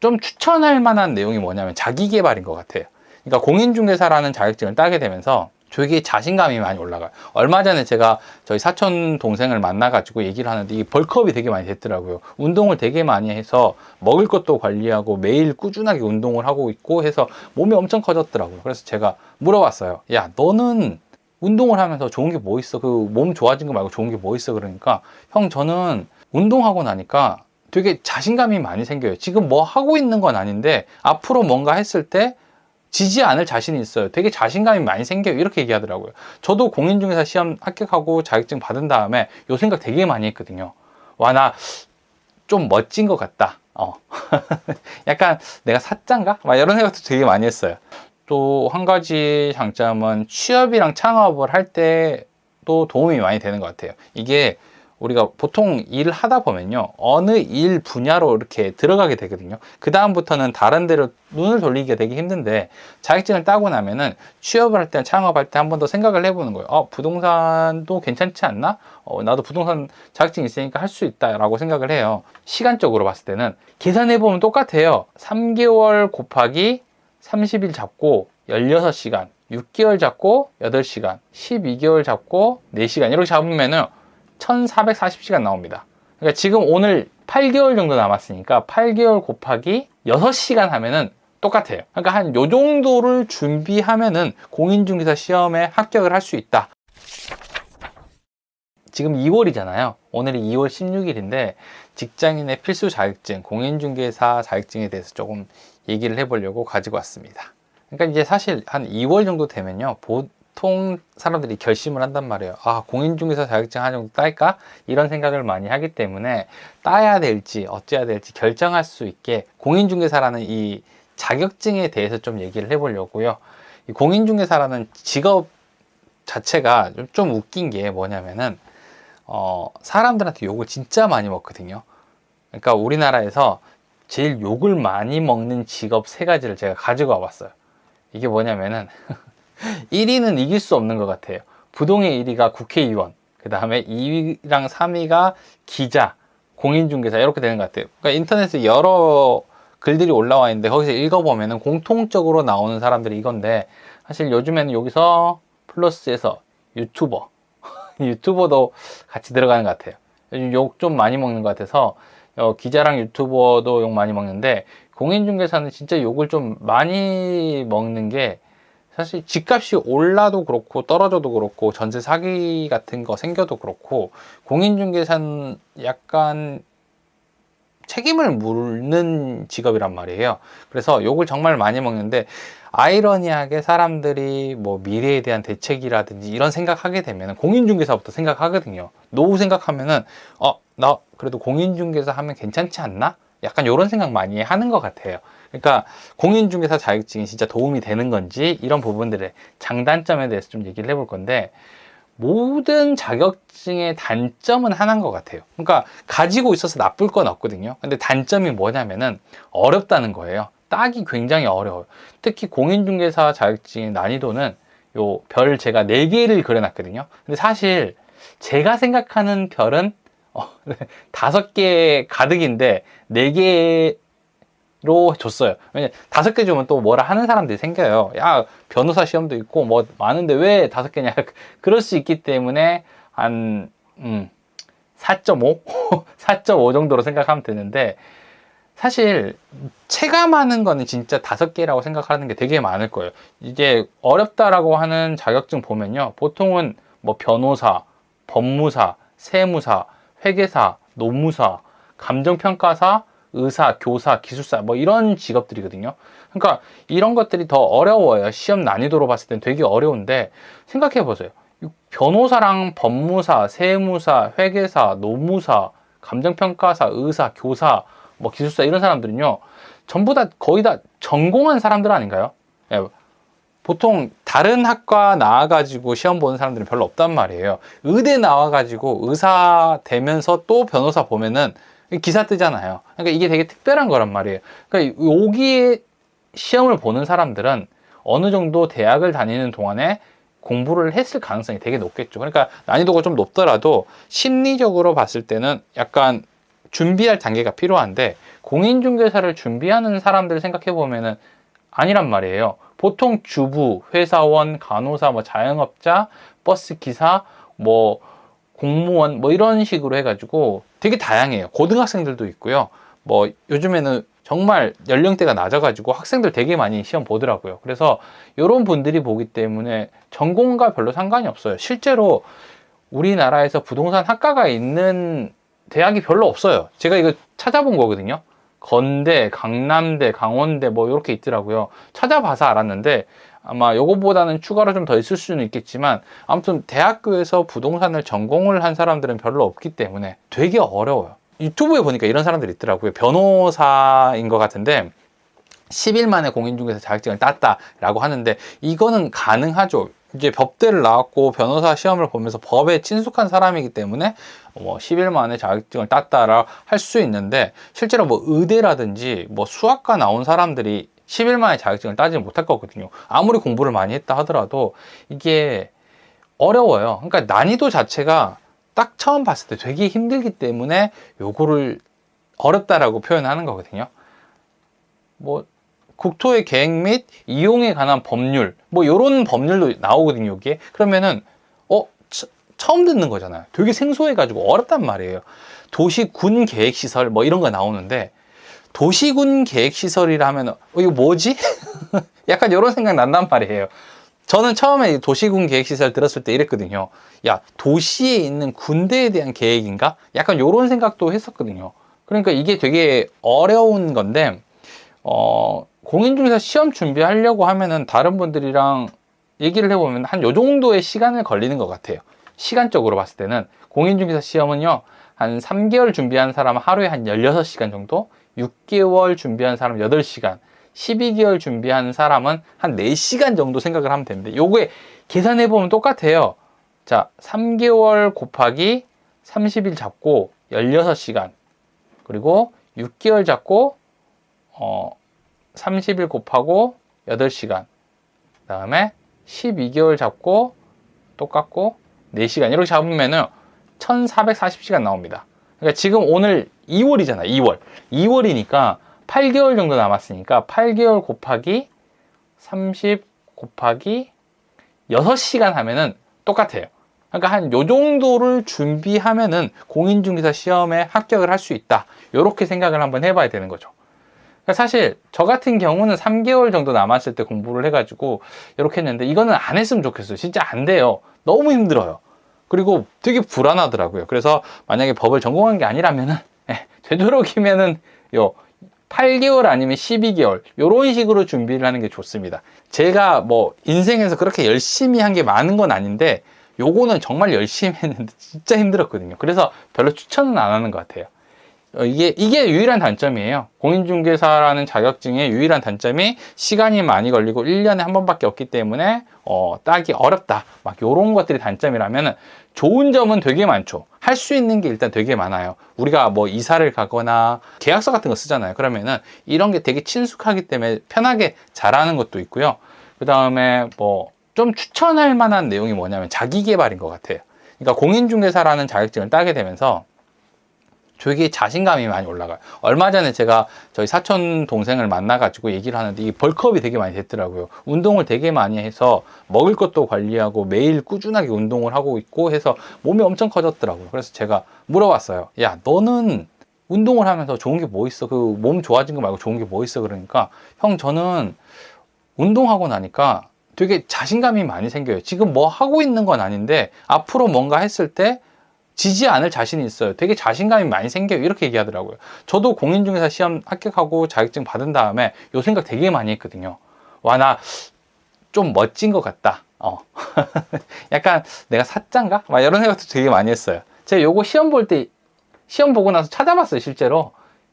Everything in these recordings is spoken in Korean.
좀 추천할 만한 내용이 뭐냐면 자기 개발인 것 같아요. 그러니까 공인중개사라는 자격증을 따게 되면서 되게 자신감이 많이 올라가요. 얼마 전에 제가 저희 사촌 동생을 만나가지고 얘기를 하는데 이게 벌크업이 되게 많이 됐더라고요. 운동을 되게 많이 해서 먹을 것도 관리하고 매일 꾸준하게 운동을 하고 있고 해서 몸이 엄청 커졌더라고요. 그래서 제가 물어봤어요. 야, 너는 운동을 하면서 좋은 게 뭐 있어? 그 몸 좋아진 거 말고 좋은 게 뭐 있어? 그러니까 형, 저는 운동하고 나니까 되게 자신감이 많이 생겨요. 지금 뭐 하고 있는 건 아닌데 앞으로 뭔가 했을 때 지지 않을 자신이 있어요. 되게 자신감이 많이 생겨요. 이렇게 얘기하더라고요. 저도 공인중개사 시험 합격하고 자격증 받은 다음에 요 생각 되게 많이 했거든요. 와, 나 좀 멋진 것 같다. 약간 내가 사짠가? 막 이런 생각도 되게 많이 했어요. 또 한 가지 장점은 취업이랑 창업을 할 때도 도움이 많이 되는 것 같아요. 이게 우리가 보통 일을 하다 보면요, 어느 일 분야로 이렇게 들어가게 되거든요. 그 다음부터는 다른 데로 눈을 돌리기가 되게 힘든데, 자격증을 따고 나면은 취업을 할 때, 창업할 때 한 번 더 생각을 해보는 거예요. 부동산도 괜찮지 않나? 나도 부동산 자격증 있으니까 할 수 있다라고 생각을 해요. 시간적으로 봤을 때는 계산해보면 똑같아요. 3개월 곱하기 30일 잡고 16시간, 6개월 잡고 8시간, 12개월 잡고 4시간 이렇게 잡으면은 1440시간 나옵니다. 그러니까 지금 오늘 8개월 정도 남았으니까 8개월 곱하기 6시간 하면은 똑같아요. 그러니까 한 요 정도를 준비하면은 공인중개사 시험에 합격을 할 수 있다. 지금 2월이잖아요. 오늘이 2월 16일인데 직장인의 필수 자격증, 공인중개사 자격증에 대해서 조금 얘기를 해보려고 가지고 왔습니다. 그러니까 이제 사실 한 2월 정도 되면요, 보통 사람들이 결심을 한단 말이에요. 공인중개사 자격증 한 정도 딸까? 이런 생각을 많이 하기 때문에 따야 될지 어찌해야 될지 결정할 수 있게 공인중개사라는 이 자격증에 대해서 좀 얘기를 해보려고요. 이 공인중개사라는 직업 자체가 좀 웃긴 게 뭐냐면은 사람들한테 욕을 진짜 많이 먹거든요. 그러니까 우리나라에서 제일 욕을 많이 먹는 직업 3가지를 제가 가지고 와봤어요. 이게 뭐냐면은 1위는 이길 수 없는 것 같아요. 부동의 1위가 국회의원, 그 다음에 2위랑 3위가 기자, 공인중개사 이렇게 되는 것 같아요. 그러니까 인터넷에 여러 글들이 올라와 있는데 거기서 읽어보면은 공통적으로 나오는 사람들이 이건데, 사실 요즘에는 여기서 플러스에서 유튜버, 유튜버도 같이 들어가는 것 같아요. 요즘 욕 좀 많이 먹는 것 같아서 기자랑 유튜버도 욕 많이 먹는데, 공인중개사는 진짜 욕을 좀 많이 먹는 게, 사실 집값이 올라도 그렇고 떨어져도 그렇고 전세 사기 같은 거 생겨도 그렇고 공인중개사는 약간 책임을 묻는 직업이란 말이에요. 그래서 욕을 정말 많이 먹는데, 아이러니하게 사람들이 뭐 미래에 대한 대책이라든지 이런 생각하게 되면 공인중개사부터 생각하거든요. 노후 생각하면은 나 그래도 공인중개사 하면 괜찮지 않나? 약간 이런 생각 많이 하는 것 같아요. 그러니까 공인중개사 자격증이 진짜 도움이 되는 건지 이런 부분들의 장단점에 대해서 좀 얘기를 해볼 건데, 모든 자격증의 단점은 하나인 것 같아요. 그러니까 가지고 있어서 나쁠 건 없거든요. 근데 단점이 뭐냐면은 어렵다는 거예요. 따기 굉장히 어려워요. 특히 공인중개사 자격증의 난이도는 요 별 제가 4개를 그려놨거든요. 근데 사실 제가 생각하는 별은 5개 가득인데 4개로 줬어요. 왜냐 5개 주면 또 뭐라 하는 사람들이 생겨요. 야, 변호사 시험도 있고 뭐 많은데 왜 5개냐 그럴 수 있기 때문에 한 4.5? 4.5 정도로 생각하면 되는데, 사실 체감하는 거는 진짜 5개라고 생각하는 게 되게 많을 거예요. 이제 어렵다라고 하는 자격증 보면요, 보통은 뭐 변호사, 법무사, 세무사, 회계사, 노무사, 감정평가사, 의사, 교사, 기술사 뭐 이런 직업들이거든요. 그러니까 이런 것들이 더 어려워요. 시험 난이도로 봤을 땐 되게 어려운데, 생각해 보세요. 변호사랑 법무사, 세무사, 회계사, 노무사, 감정평가사, 의사, 교사, 뭐 기술사 이런 사람들은요, 전부 다 거의 다 전공한 사람들 아닌가요? 예, 보통 다른 학과 나와가지고 시험 보는 사람들은 별로 없단 말이에요. 의대 나와가지고 의사 되면서 또 변호사 보면은 기사 뜨잖아요. 그러니까 이게 되게 특별한 거란 말이에요. 그러니까 여기에 시험을 보는 사람들은 어느 정도 대학을 다니는 동안에 공부를 했을 가능성이 되게 높겠죠. 그러니까 난이도가 좀 높더라도 심리적으로 봤을 때는 약간 준비할 단계가 필요한데 공인중개사를 준비하는 사람들 생각해 보면은 아니란 말이에요. 보통 주부, 회사원, 간호사, 뭐 자영업자, 버스 기사, 뭐 공무원 뭐 이런 식으로 해가지고 되게 다양해요. 고등학생들도 있고요. 뭐 요즘에는 정말 연령대가 낮아가지고 학생들 되게 많이 시험 보더라고요. 그래서 이런 분들이 보기 때문에 전공과 별로 상관이 없어요. 실제로 우리나라에서 부동산 학과가 있는 대학이 별로 없어요. 제가 이거 찾아본 거거든요. 건대, 강남대, 강원대 뭐 이렇게 있더라고요. 찾아봐서 알았는데 아마 요거보다는 추가로 좀 더 있을 수는 있겠지만 아무튼 대학교에서 부동산을 전공을 한 사람들은 별로 없기 때문에 되게 어려워요. 유튜브에 보니까 이런 사람들이 있더라고요. 변호사인 것 같은데 10일 만에 공인중개사 자격증을 땄다라고 하는데 이거는 가능하죠. 이제 법대를 나왔고 변호사 시험을 보면서 법에 친숙한 사람이기 때문에 뭐 10일 만에 자격증을 땄다라 할 수 있는데 실제로 뭐 의대라든지 뭐 수학과 나온 사람들이 10일 만에 자격증을 따지 못할 거거든요. 아무리 공부를 많이 했다 하더라도 이게 어려워요. 그러니까 난이도 자체가 딱 처음 봤을 때 되게 힘들기 때문에 요거를 어렵다라고 표현하는 거거든요. 뭐 국토의 계획 및 이용에 관한 법률 뭐 이런 법률도 나오거든요. 여기에 그러면은 처음 듣는 거잖아요. 되게 생소해 가지고 어렵단 말이에요. 도시군 계획시설 뭐 이런 거 나오는데 도시군 계획시설이라 하면 이거 뭐지? 약간 이런 생각 난단 말이에요. 저는 처음에 도시군 계획시설 들었을 때 이랬거든요. 야, 도시에 있는 군대에 대한 계획인가? 약간 이런 생각도 했었거든요. 그러니까 이게 되게 어려운 건데 공인중개사 시험 준비하려고 하면은 다른 분들이랑 얘기를 해보면 한 요 정도의 시간을 걸리는 것 같아요. 시간적으로 봤을 때는 공인중개사 시험은요 한 3개월 준비한 사람은 하루에 한 16시간 정도, 6개월 준비한 사람은 8시간, 12개월 준비한 사람은 한 4시간 정도 생각을 하면 되는데 요거에 계산해보면 똑같아요. 자, 3개월 곱하기 30일 잡고 16시간 그리고 6개월 잡고 30일 곱하고 8시간 그 다음에 12개월 잡고 똑같고 4시간 이렇게 잡으면은 1440시간 나옵니다. 그러니까 지금 오늘 2월이잖아. 2월이니까 8개월 정도 남았으니까 8개월 곱하기 30 곱하기 6시간 하면은 똑같아요. 그러니까 한 요 정도를 준비하면은 공인중개사 시험에 합격을 할 수 있다. 이렇게 생각을 한번 해봐야 되는 거죠. 그러니까 사실 저 같은 경우는 3개월 정도 남았을 때 공부를 해가지고 이렇게 했는데 이거는 안 했으면 좋겠어요. 진짜 안 돼요. 너무 힘들어요. 그리고 되게 불안하더라고요. 그래서 만약에 법을 전공한 게 아니라면은 되도록이면은 요 8개월 아니면 12개월 요런 식으로 준비를 하는 게 좋습니다. 제가 뭐 인생에서 그렇게 열심히 한 게 많은 건 아닌데 요거는 정말 열심히 했는데 진짜 힘들었거든요. 그래서 별로 추천은 안 하는 것 같아요. 이게 유일한 단점이에요. 공인중개사라는 자격증의 유일한 단점이 시간이 많이 걸리고 1년에 한 번밖에 없기 때문에 따기 어렵다. 막 요런 것들이 단점이라면 좋은 점은 되게 많죠. 할 수 있는 게 일단 되게 많아요. 우리가 뭐 이사를 가거나 계약서 같은 거 쓰잖아요. 그러면은 이런 게 되게 친숙하기 때문에 편하게 잘하는 것도 있고요. 그 다음에 뭐 좀 추천할 만한 내용이 뭐냐면 자기 개발인 것 같아요. 그러니까 공인중개사라는 자격증을 따게 되면서 되게 자신감이 많이 올라가요. 얼마 전에 제가 저희 사촌 동생을 만나가지고 얘기를 하는데 이 벌크업이 되게 많이 됐더라고요. 운동을 되게 많이 해서 먹을 것도 관리하고 매일 꾸준하게 운동을 하고 있고 해서 몸이 엄청 커졌더라고요. 그래서 제가 물어봤어요. 야, 너는 운동을 하면서 좋은 게 뭐 있어? 그 몸 좋아진 거 말고 좋은 게 뭐 있어? 그러니까 형, 저는 운동하고 나니까 되게 자신감이 많이 생겨요. 지금 뭐 하고 있는 건 아닌데 앞으로 뭔가 했을 때 지지 않을 자신이 있어요. 되게 자신감이 많이 생겨요. 이렇게 얘기하더라고요. 저도 공인중개사 시험 합격하고 자격증 받은 다음에 요 생각 되게 많이 했거든요. 와, 나 좀 멋진 것 같다. 약간 내가 사자인가? 막 이런 생각도 되게 많이 했어요. 제가 요거 시험 보고 나서 찾아봤어요. 실제로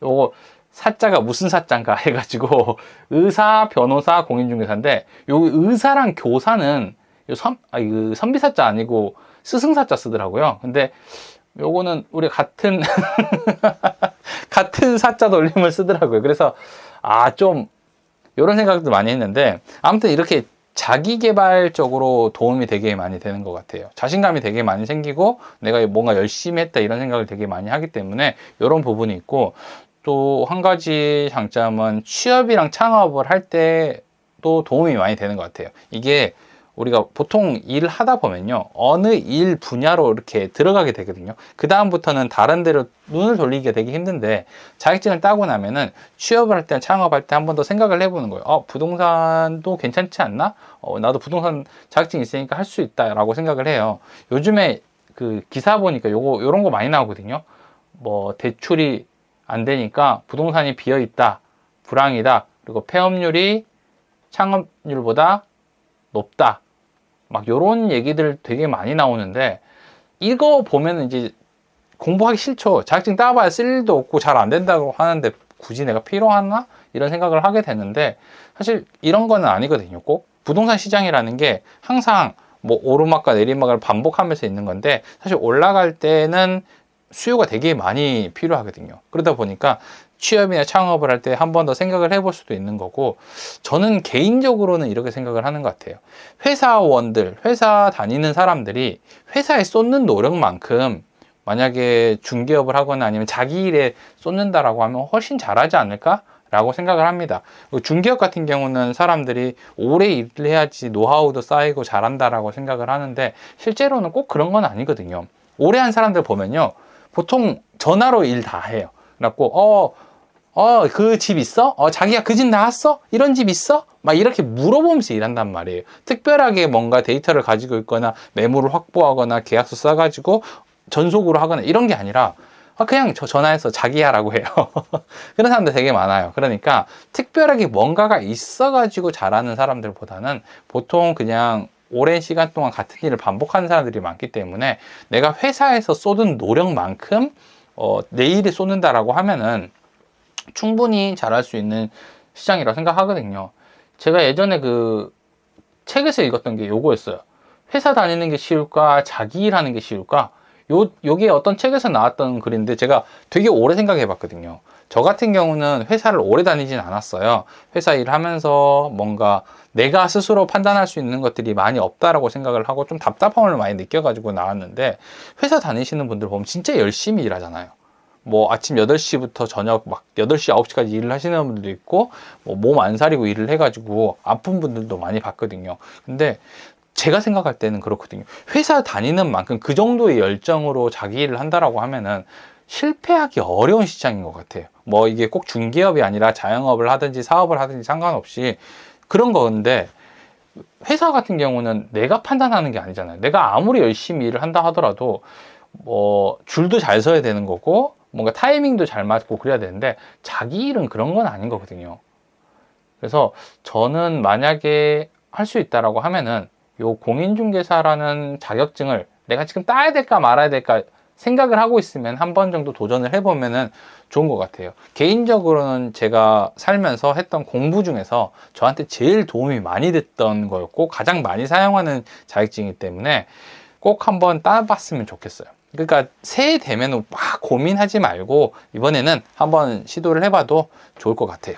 요거 사자가 무슨 사자인가 해가지고 의사, 변호사, 공인중개사인데 요 의사랑 교사는 선비사자 아니고 스승사자 쓰더라고요. 근데 요거는 우리 같은 같은 사자 돌림을 쓰더라고요. 그래서 좀 이런 생각도 많이 했는데 아무튼 이렇게 자기 개발적으로 도움이 되게 많이 되는 것 같아요. 자신감이 되게 많이 생기고 내가 뭔가 열심히 했다 이런 생각을 되게 많이 하기 때문에 이런 부분이 있고, 또 한 가지 장점은 취업이랑 창업을 할 때도 도움이 많이 되는 것 같아요. 이게 우리가 보통 일을 하다 보면요, 어느 일 분야로 이렇게 들어가게 되거든요. 그 다음부터는 다른 데로 눈을 돌리기가 되게 힘든데, 자격증을 따고 나면은 취업을 할 때, 창업할 때 한 번 더 생각을 해보는 거예요. 부동산도 괜찮지 않나? 나도 부동산 자격증 있으니까 할 수 있다라고 생각을 해요. 요즘에 그 기사 보니까 요런 거 많이 나오거든요. 뭐 대출이 안 되니까 부동산이 비어 있다, 불황이다, 그리고 폐업률이 창업률보다 높다, 막 요런 얘기들 되게 많이 나오는데, 이거 보면 이제 공부하기 싫죠. 자격증 따봐야 쓸 일도 없고 잘 안 된다고 하는데 굳이 내가 필요하나? 이런 생각을 하게 되는데, 사실 이런 거는 아니거든요. 꼭 부동산 시장이라는 게 항상 뭐 오르막과 내리막을 반복하면서 있는 건데, 사실 올라갈 때는 수요가 되게 많이 필요하거든요. 그러다 보니까 취업이나 창업을 할 때 한 번 더 생각을 해볼 수도 있는 거고, 저는 개인적으로는 이렇게 생각을 하는 것 같아요. 회사원들, 회사 다니는 사람들이 회사에 쏟는 노력만큼 만약에 중개업을 하거나 아니면 자기 일에 쏟는다라고 하면 훨씬 잘하지 않을까? 라고 생각을 합니다. 중개업 같은 경우는 사람들이 오래 일을 해야지 노하우도 쌓이고 잘한다라고 생각을 하는데, 실제로는 꼭 그런 건 아니거든요. 오래 한 사람들 보면요, 보통 전화로 일 다 해요. 그래갖고 그 집 있어? 자기가 그 집 나왔어? 이런 집 있어? 막 이렇게 물어보면서 일한단 말이에요. 특별하게 뭔가 데이터를 가지고 있거나 매물을 확보하거나 계약서 써가지고 전속으로 하거나 이런 게 아니라 그냥 전화해서 자기야라고 해요. 그런 사람들 되게 많아요. 그러니까 특별하게 뭔가가 있어가지고 잘하는 사람들보다는 보통 그냥 오랜 시간 동안 같은 일을 반복하는 사람들이 많기 때문에, 내가 회사에서 쏟은 노력만큼 내 일에 쏟는다라고 하면은 충분히 잘할 수 있는 시장이라고 생각하거든요. 제가 예전에 그 책에서 읽었던 게 요거였어요. 회사 다니는 게 쉬울까, 자기 일하는 게 쉬울까? 요게 어떤 책에서 나왔던 글인데 제가 되게 오래 생각해 봤거든요. 저 같은 경우는 회사를 오래 다니진 않았어요. 회사 일을 하면서 뭔가 내가 스스로 판단할 수 있는 것들이 많이 없다라고 생각을 하고 좀 답답함을 많이 느껴가지고 나왔는데, 회사 다니시는 분들 보면 진짜 열심히 일하잖아요. 뭐 아침 8시부터 저녁 막 8시, 9시까지 일을 하시는 분들도 있고, 뭐 몸 안 사리고 일을 해가지고 아픈 분들도 많이 봤거든요. 근데 제가 생각할 때는 그렇거든요. 회사 다니는 만큼 그 정도의 열정으로 자기 일을 한다라고 하면은 실패하기 어려운 시장인 것 같아요. 뭐 이게 꼭 중개업이 아니라 자영업을 하든지 사업을 하든지 상관없이 그런 건데, 회사 같은 경우는 내가 판단하는 게 아니잖아요. 내가 아무리 열심히 일을 한다 하더라도 뭐 줄도 잘 서야 되는 거고 뭔가 타이밍도 잘 맞고 그래야 되는데, 자기 일은 그런 건 아닌 거거든요. 그래서 저는 만약에 할 수 있다라고 하면은 요 공인중개사라는 자격증을 내가 지금 따야 될까 말아야 될까 생각을 하고 있으면 한 번 정도 도전을 해보면은 좋은 것 같아요. 개인적으로는 제가 살면서 했던 공부 중에서 저한테 제일 도움이 많이 됐던 거였고 가장 많이 사용하는 자격증이기 때문에 꼭 한번 따봤으면 좋겠어요. 그러니까 새해 되면 막 고민하지 말고 이번에는 한번 시도를 해봐도 좋을 것 같아요.